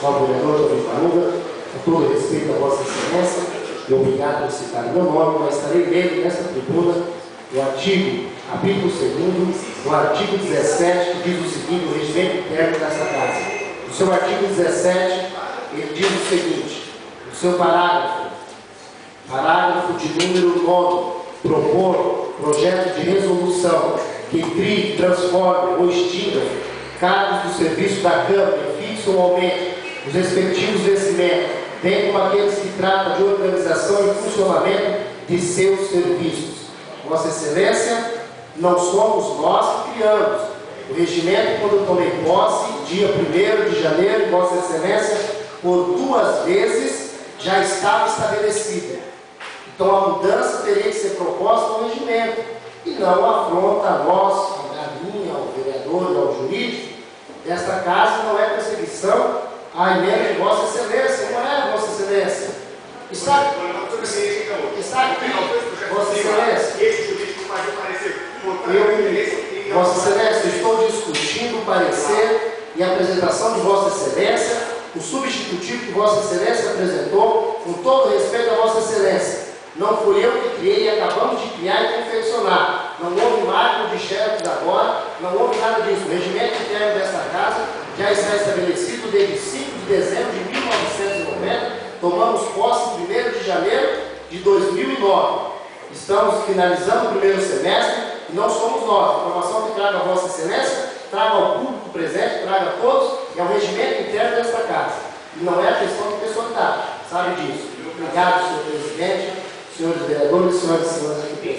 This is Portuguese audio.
ao vereador Davi Faruga, com todo respeito a Vossa Excelência, e obrigado por citar o meu nome, mas estarei lendo nesta tribuna o artigo, capítulo 2º, o artigo 17, que diz o seguinte, o regimento interno dessa casa. No seu artigo 17, ele diz o seguinte, no seu parágrafo de número 9, propor projeto de resolução que crie, transforme ou extinga cargos do serviço da Câmara e fixe ou aumente os respectivos vencimentos, bem como aqueles que tratam de organização e funcionamento de seus serviços. Vossa Excelência, não somos nós que criamos. O regimento, quando eu tomei posse, dia 1º de janeiro, Vossa Excelência, por 2 vezes já estava estabelecido. Então a mudança teria que ser proposta ao regimento e não afronta a nós, a mim, ao vereador, ao jurídico. Esta casa não é perseguição à emenda de Vossa Excelência, não é, Vossa Excelência. Está aqui, Vossa Excelência. Vossa Excelência, estou discutindo o parecer e a apresentação de Vossa Excelência, o substitutivo que Vossa Excelência apresentou, com todo respeito a Vossa Excelência. Não fui eu que criei e acabamos de criar e confeccionar. Não houve marco de xerox agora, não houve nada disso. O regimento interno desta casa já está estabelecido desde 5 de dezembro de 1990. Tomamos posse em 1º de janeiro de 2009. Estamos finalizando o 1º semestre e não somos nós. A informação que traga a Vossa Excelência, traga ao público presente, traga a todos, é o regimento interno desta casa. E não é a questão de pessoalidade, sabe disso. Obrigado, senhor presidente, senhores vereadores, senhoras e senhores aqui presentes.